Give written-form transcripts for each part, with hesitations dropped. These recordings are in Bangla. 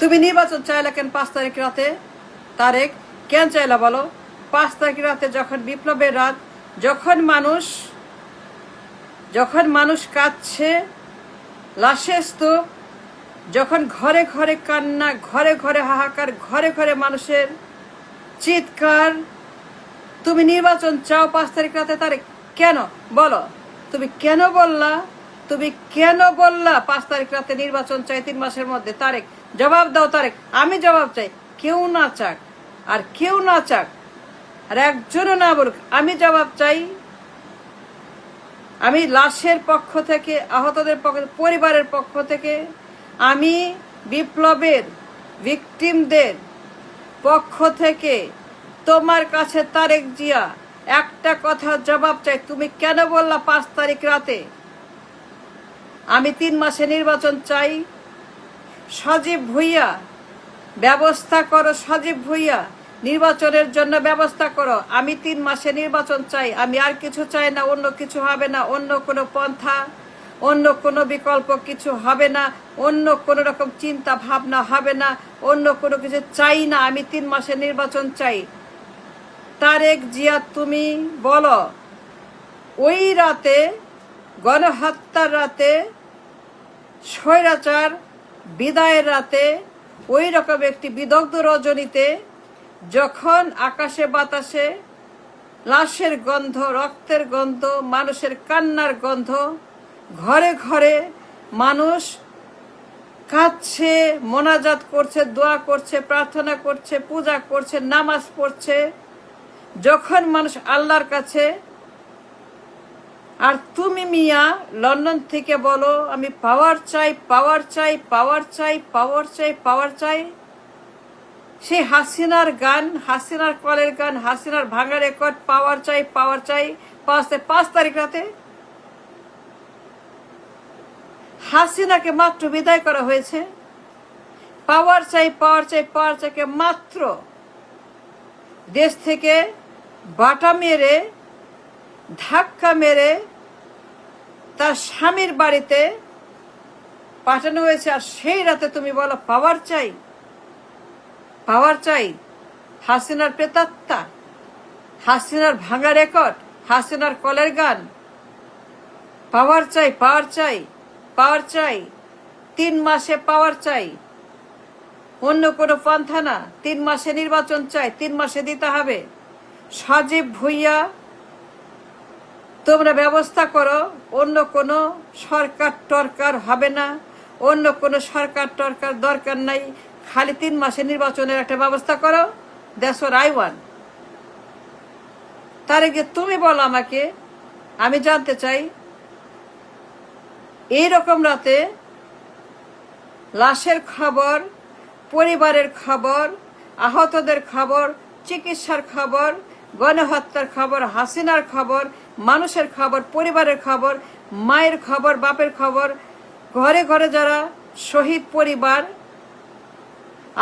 তুমি নির্বাচন চাইলা কেন 5 তারিখ রাতে? তারেক, কেন চাইলা বলো? 5 তারিখ রাতে যখন বিপ্লবের রাত, যখন মানুষ কাঁদছে, লাশের স্তূপ, যখন ঘরে ঘরে কান্না, ঘরে ঘরে হাহাকার, ঘরে ঘরে মানুষের চিৎকার, তুমি নির্বাচন চাও 5 তারিখ রাতে? তারেক, কেন বলো? তুমি কেন বললা? 5 তারিখ রাতে নির্বাচন চাই 3 মাসের মধ্যে? তারেক, জবাব দাও তারেক। আমি জবাব চাই, কেউ না চাক, আর কেউ না চাক, আর একজনও না বলুক, আমি জবাব চাই। আমি লাশের পক্ষ থেকে, আহতদের পক্ষ, পরিবারের পক্ষ থেকে, আমি বিপ্লবের ভিকটিমদের পক্ষ থেকে তোমার কাছে তারেক জিয়া একটা কথা জবাব চাই। তুমি কেন বললা 5 তারিখ রাতে আমি 3 মাসে নির্বাচন চাই? সজীব ভুইয়া, ব্যবস্থা করো। সজীব ভুইয়া, নির্বাচনের জন্য ব্যবস্থা করো। আমি 3 মাসে নির্বাচন চাই। আমি আর কিছু চাই না, অন্য কিছু হবে না, অন্য কোনো পন্থা, অন্য কোনো বিকল্প কিছু হবে না, অন্য কোনো রকম চিন্তা ভাবনা হবে না, অন্য কোনো কিছু চাই না। আমি 3 মাসে নির্বাচন চাই। তারেক জিয়া, তুমি বলো, ওই রাতে, গণহত্যার রাতে, স্বৈরাচার বিদায়ের রাতে, ওই রকম একটি বিদগ্ধ রজনীতে, যখন আকাশে বাতাসে লাশের গন্ধ, রক্তের গন্ধ, মানুষের কান্নার গন্ধ, ঘরে ঘরে মানুষ কাঁদছে, মোনাজাত করছে, দোয়া করছে, প্রার্থনা করছে, পূজা করছে, নামাজ পড়ছে, যখন মানুষ আল্লাহর কাছে, আর তুমি মিয়া লন্ডন থেকে বলো আমি পাওয়ার চাই, পাওয়ার চাই, পাওয়ার চাই, পাওয়ার চাই, পাওয়ার চাই। সেই হাসিনার গান, হাসিনার কলের গান, হাসিনার ভাঙা রেকর্ড, পাওয়ার চাই, পাওয়ার চাই। 5 তারিখ রাতে হাসিনাকে মাত্র বিদায় করা হয়েছে। পাওয়ার চাই, পাওয়ার চাই, পাওয়ার চাইকে মাত্র দেশ থেকে বাটা মেরে, ধাক্কা মেরে তার স্বামীর বাড়িতে পাঠানো হয়েছে। আর সেই রাতে তুমি বলো পাওয়ার চাই, পাওয়ার চাই। হাসিনার প্রেতাত্মা, হাসিনার ভাঙা রেকর্ড, হাসিনার কলের গান, পাওয়ার চাই, পাওয়ার চাই, পাওয়ার চাই। 3 মাসে পাওয়ার চাই, অন্য কোনো পন্থা না। 3 মাসে নির্বাচন চাই, 3 মাসে দিতে হবে। সজীব ভুইয়া, তোমরা ব্যবস্থা করো। অন্য কোনো সরকার টরকার হবে না, অন্য কোনো সরকার টরকার দরকার নাই। খালি 3 মাসে নির্বাচনের একটা ব্যবস্থা করো। That's what I want. তার আগে তুমি বলো আমাকে, আমি জানতে চাই, এইরকম রাতে লাশের খবর, পরিবারের খবর, আহতদের খবর, চিকিৎসার খবর, গণহত্যার খবর, হাসিনার খবর, মানুষের খবর, পরিবারের খবর, মায়ের খবর, বাপের খবর, ঘরে ঘরে যারা শহীদ পরিবার,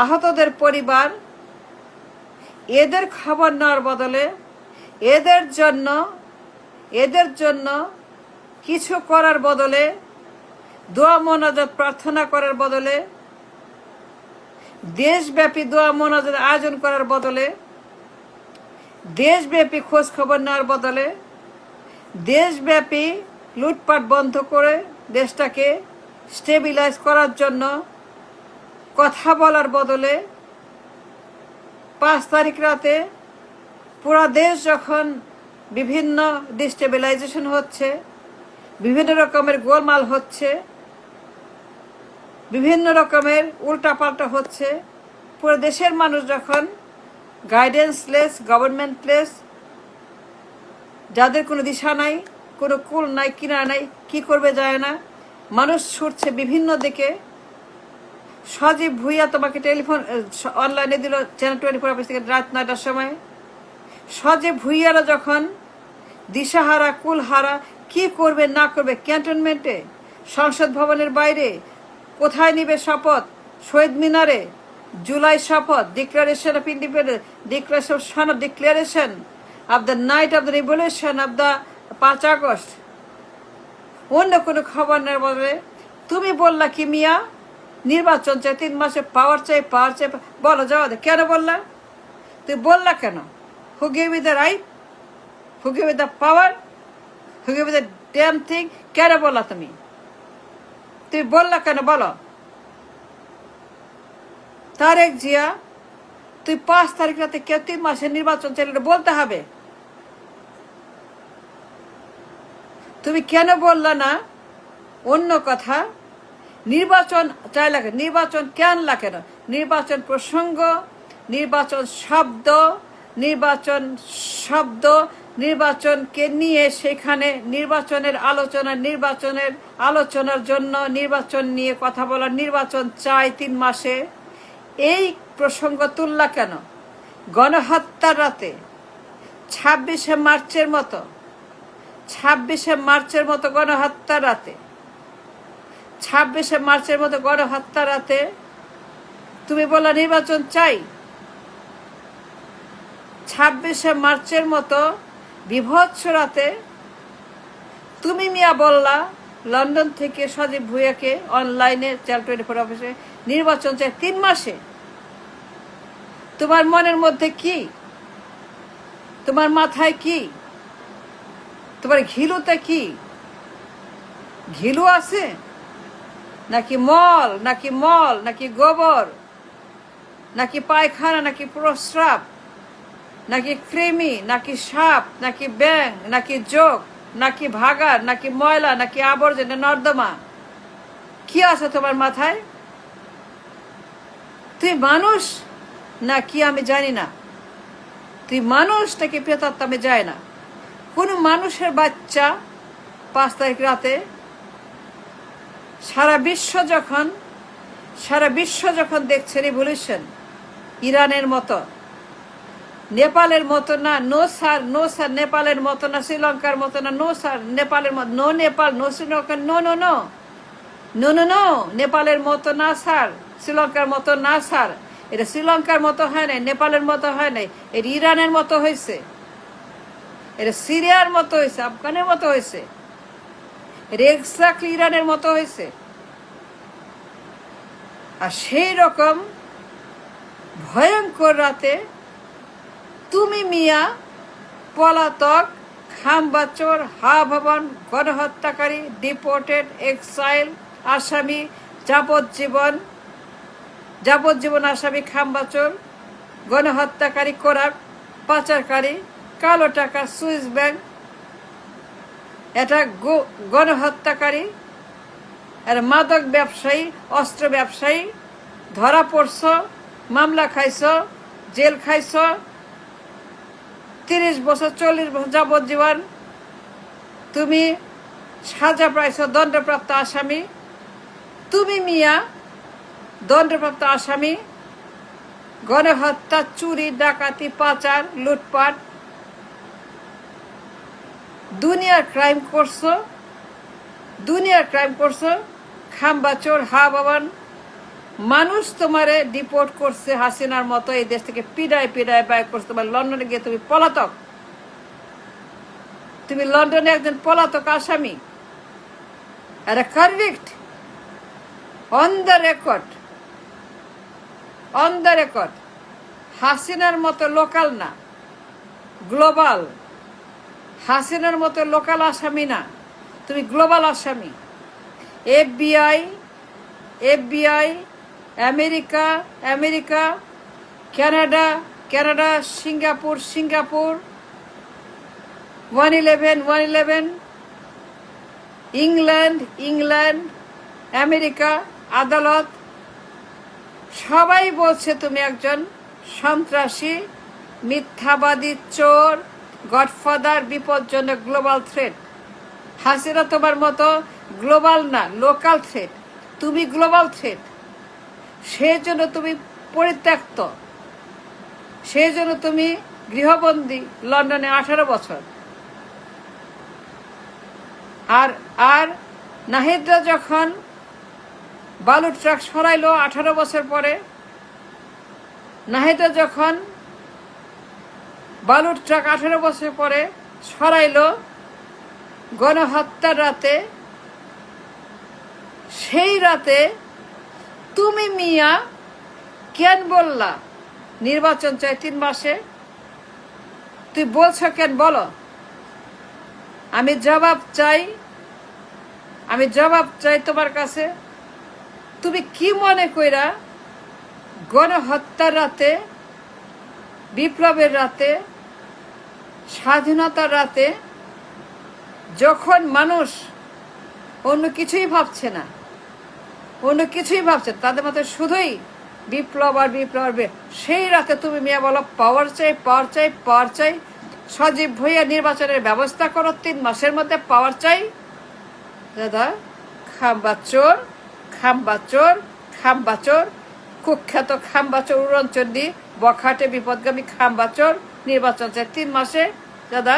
আহতদের পরিবার, এদের খবর নেওয়ার বদলে, এদের জন্য কিছু করার বদলে, দোয়া মোনাজাত প্রার্থনা করার বদলে, দেশব্যাপী দোয়া মোনাজাত আয়োজন করার বদলে, দেশব্যাপী খোঁজ খবর নেওয়ার বদলে, দেশব্যাপী লুটপাট বন্ধ করে দেশটাকে স্টেবিলাইজ করার জন্য কথা বলার বদলে, 5 তারিখ রাতে পুরা দেশ যখন বিভিন্ন ডিস্টেবিলাইজেশন হচ্ছে, বিভিন্ন রকমের গোলমাল হচ্ছে, বিভিন্ন রকমের উল্টাপাল্টা হচ্ছে, পুরো দেশের মানুষ যখন গাইডেন্সলেস, গভর্নমেন্টলেস, যাদের কোনো দিশা নাই, কোনো কুল নাই, কিনারা নাই, কি করবে যায় না, মানুষ ছুটছে বিভিন্ন দিকে। সজীব ভুইয়া তোমাকে টেলিফোন অনলাইনে দিল চ্যানেল 24 অফিস থেকে রাত 9টার সময়। সজীব ভুইয়ারা যখন দিশাহারা, কুলহারা, কি করবে না করবে, ক্যান্টনমেন্টে, সংসদ ভবনের বাইরে, কোথায় নিবে শপথ, শহীদ মিনারে, জুলাই শপথ, declaration of independence, declaration of the night of the revolution of the 5 August, অন্য কোনো খবর নেওয়ার বদলে তুমি বললা কি মিয়া নির্বাচন চাই, 3 মাসে পাওয়ার চাই, পাওয়ার চাই। বলো জবাব দে, কেন বললা? তুই বললা কেন? Who give you the right, who give you the power, who give you the damn thing? কেন বললা তুমি? তুই বললা কেন বলো? তারেক জিয়া, তুই 5 তারিখ রাতে কেউ 3 মাসে নির্বাচন চাইলে বলতে হবে। তুমি কেন বললা না অন্য কথা? নির্বাচন চাই লাগে, নির্বাচন কেন লাগে না? নির্বাচন প্রসঙ্গ, নির্বাচন শব্দ, নির্বাচন শব্দ, নির্বাচনকে নিয়ে সেখানে নির্বাচনের আলোচনার জন্য নির্বাচন নিয়ে কথা বলা, নির্বাচন চাই 3 মাসে, এই প্রসঙ্গ তুললা কেন? গণহত্যার রাতে 26শে মার্চের মতো, 26শে মার্চের মতো গণহত্যার রাতে, 26শে মার্চের মতো গণহত্যার রাতে তুমি বললা নির্বাচন চাই। 26শে মার্চের মতো বিভৎস রাতে তুমি মিয়া বললা লন্ডন থেকে সজীব ভুঁইয়াকে অনলাইনে চ্যানেল 24 অফিসে নির্বাচন চাই 3 মাসে। তোমার মনের মধ্যে কি? তোমার মাথায় কি? তোমার ঘিলুতে কি? ঘিলু আছে নাকি মল, নাকি মল, নাকি গোবর, নাকি পায়খানা, নাকি প্রস্রাব, নাকি কৃমি, নাকি সাপ, নাকি ব্যাং, নাকি জোক, নাকি ভাগার, নাকি ময়লা, নাকি আবর্জনা নর্দমা? কি আছে তোমার মাথায়? তুই মানুষ না কি আমি জানি না, তুই মানুষ নাকি প্রেতাত্মা আমি জানি না। কোন মানুষের বাচ্চা 5 তারিখ রাতে সারা বিশ্ব যখন দেখছে রিভলিউশন, ইরানের মতো, নেপালের মতো না, নো স্যার, নো স্যার, নেপালের মতো না, শ্রীলঙ্কার মতো না, নো স্যার, নেপালের মতো, no Nepal, no Sri Lanka, no no no no no no, নেপালের মতো না স্যার, শ্রীলঙ্কার মতো না স্যার। এটা শ্রীলঙ্কার মতো হয় নাই, নেপালের মতো হয় নাই, এটা ইরানের মতো হয়েছে, এটা সিরিয়ার মতো হয়েছে, আফগানের মতো হয়েছে, এটা এক্সাক্টলি ইরানের মতো হয়েছে। আর সেই রকম ভয়ঙ্কর রাতে তুমি মিয়া পলাতক, খামবাচোর, ভবন, গণহত্যাকারী, ডিপোর্টেড, এক্সাইল, আসামি, যাবজ্জীবন আসামি, খামবাচোর, গণহত্যাকারী, কোরাপ, পাচারকারী, কালো টাকা, সুইস ব্যাংক, এটা গণহত্যাকারী, এটা মাদক ব্যবসায়ী, অস্ত্র ব্যবসায়ী, ধরা পড়ছ, মামলা খাইছ, জেল খাইছ, 30 বছর 40 বছর যাবজ্জীবন, তুমি সাজা পাইছ, দণ্ডপ্রাপ্ত আসামি। তুমি মিয়া দণ্ডপ্রাপ্ত আসামি, গণহত্যা, চুরি, ডাকাতি, পাচার, লুটপাট, দুনিয়ার ক্রাইম করছো, খামবাচোর, ভবন। মানুষ তোমারে ডিপোর্ট করছে হাসিনার মতো, এই দেশ থেকে পিডায় ব্যয় করছে। তোমার লন্ডনে গিয়ে তুমি পলাতক, তুমি লন্ডনে একজন পলাতক আসামি, একটা কনভিক্ট, অন দ্য রেকর্ড। হাসিনার মতো লোকাল না, গ্লোবাল। হাসিনার মতো লোকাল আসামি না, তুমি গ্লোবাল আসামি। FBI, America, Canada, Singapore, 111, England, America, আদালত, সবাই বলছে তুমি একজন সন্ত্রাসী, মিথ্যাবাদী, চোর, গডফাদার, বিপজ্জনক, গ্লোবাল থ্রেট। হাসিনা তোমার মতো গ্লোবাল না, লোকাল থ্রেট। তুমি গ্লোবাল থ্রেট, সেই জন্য তুমি পরিত্যক্ত, সেই জন্য তুমি গৃহবন্দী লন্ডনে 18 বছর। আর নাহিদরা যখন বালু ট্রাক সরাইলো 18 বছর পরে, নাহিদরা যখন বালুর ট্রাক 18 বছর পরে সরাইলো গণহত্যার রাতে, সেই রাতে তুমি মিয়া কেন বললা নির্বাচন চাই 3 মাসে? তুই বলছো কেন বলো? আমি জবাব চাই তোমার কাছে। তুমি কি মনে কইরা গণহত্যার রাতে, বিপ্লবের রাতে, স্বাধীনতার রাতে, যখন মানুষ অন্য কিছুই ভাবছে না, তাদের মধ্যে শুধুই বিপ্লব আর বিপ্লব, সেই রাতে তুমি মিয়া বলো পাওয়ার চাই। সজীব ভুঁইয়া নির্বাচনের ব্যবস্থা করো 3 মাসের মধ্যে, পাওয়ার চাই। দাদা, খাম্বাচোর, কুখ্যাত খাম্বাচোর, উড়নচণ্ডী, বখাটে বিপদগামী খাম্বাচোর, নির্বাচন চাই 3 মাসে। দাদা